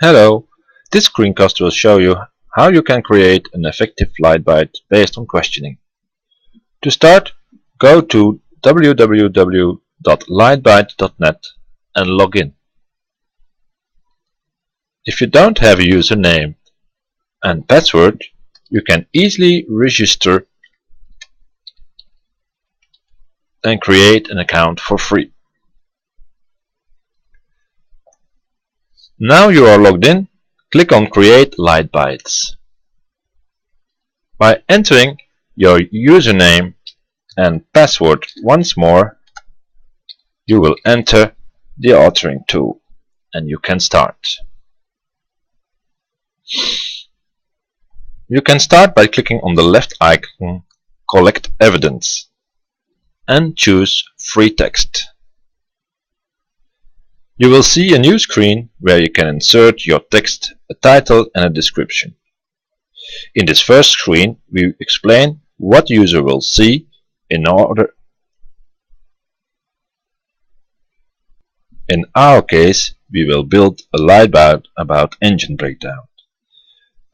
Hello, this screencast will show you how you can create an effective LightBite based on questioning. To start, go to www.lightbite.net and log in. If you don't have a username and password, you can easily register and create an account for free. Now you are logged in, click on Create LightBites. By entering your username and password once more, you will enter the authoring tool and you can start. You can start by clicking on the left icon Collect Evidence and choose Free Text. You will see a new screen where you can insert your text, a title and a description. In this first screen we explain what the user will see in order. In our case, we will build a LightBite about engine breakdown.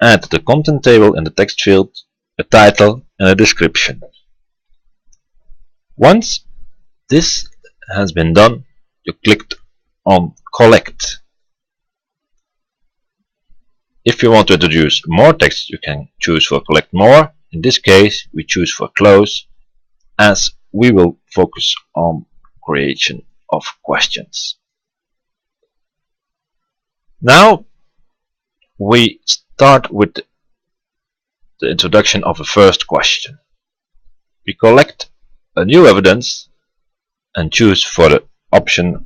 Add the content table in the text field, a title and a description. Once this has been done, you click on Collect. If you want to introduce more text, you can choose for Collect More. In this case, we choose for Close, as we will focus on creation of questions. Now we start with the introduction of a first question. We collect a new evidence and choose for the option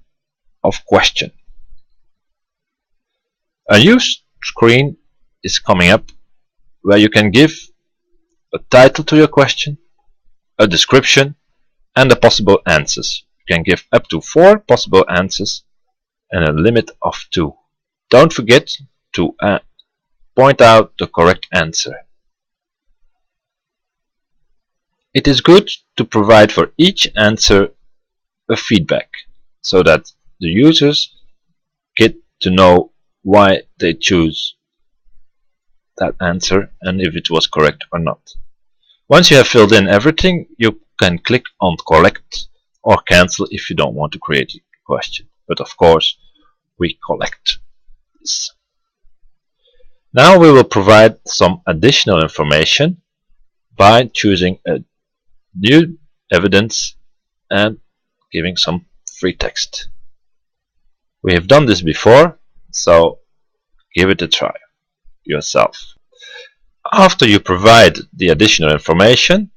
of question. A new screen is coming up where you can give a title to your question, a description and the possible answers. You can give up to 4 possible answers and a limit of 2. Don't forget to point out the correct answer. It is good to provide for each answer a feedback so that the users get to know why they choose that answer and if it was correct or not. Once you have filled in everything, you can click on Collect or Cancel if you don't want to create a question. But of course, we collect this. Now we will provide some additional information by choosing a new evidence and giving some free text. We have done this before, so give it a try yourself. After you provide the additional information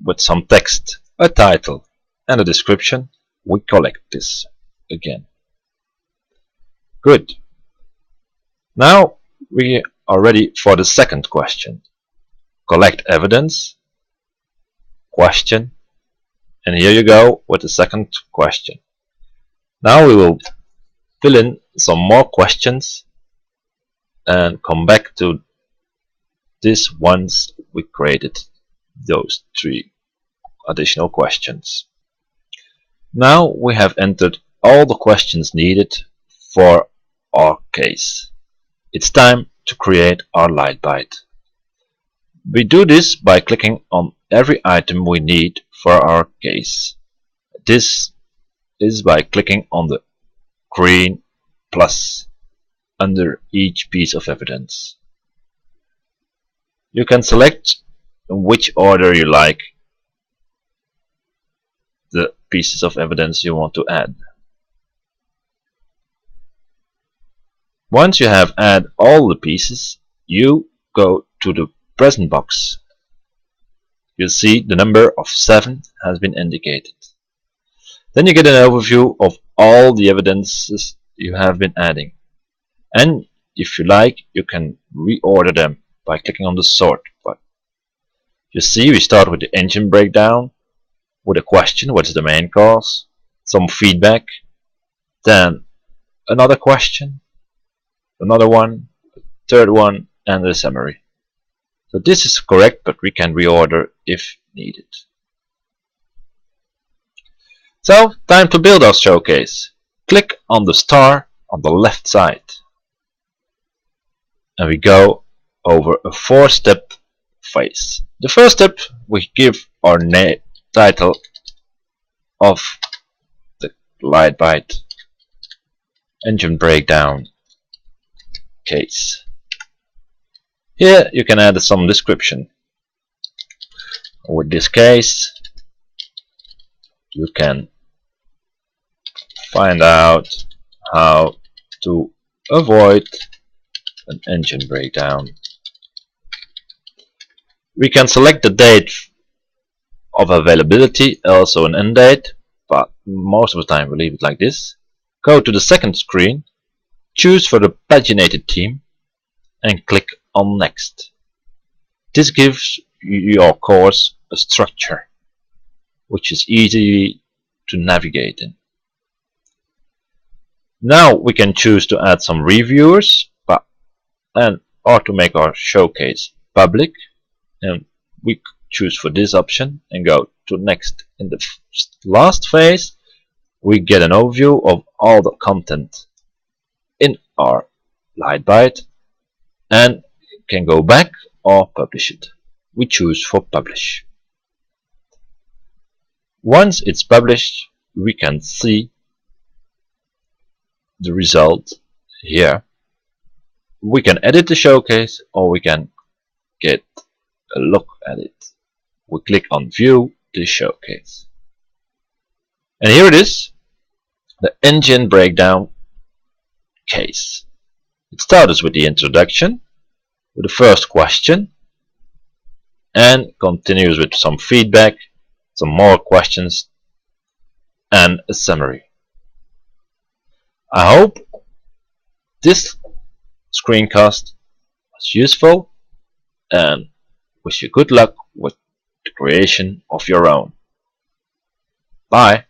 with some text, a title and a description, we collect this again. Good. Now we are ready for the second question. Collect evidence, question, and here you go with the second question. Now we will fill in some more questions and come back to this once we created those 3 additional questions. Now we have entered all the questions needed for our case. It's time to create our LightBite. We do this by clicking on every item we need for our case. This is by clicking on the green plus under each piece of evidence. You can select in which order you like the pieces of evidence you want to add. Once you have added all the pieces, you go to the present box. You'll see the number of 7 has been indicated. Then you get an overview of all the evidences you have been adding. And if you like, you can reorder them by clicking on the sort button. You see we start with the engine breakdown, with a question, what is the main cause, some feedback, then another question, another one, a third one, and a summary. So this is correct, but we can reorder if needed. So, time to build our showcase. Click on the star on the left side. and we go over a 4-step phase. The first step, we give our title of the LightBite engine breakdown case. Here you can add some description. With this case, you can find out how to avoid an engine breakdown. We can select the date of availability, also an end date, but most of the time we leave it like this. Go to the second screen, choose for the paginated theme, and click on Next. This gives your course a structure, which is easy to navigate in. Now we can choose to add some reviewers, or to make our showcase public, and we choose for this option and go to Next. In the last phase, we get an overview of all the content in our LightBite and can go back or publish it. We choose for publish. Once it's published, we can see the result here. We can edit the showcase, or we can get a look at it. We click on View the showcase. And here it is, the engine breakdown case. It starts with the introduction, with the first question, and continues with some feedback, some more questions, and a summary. I hope this screencast was useful, and wish you good luck with the creation of your own. Bye.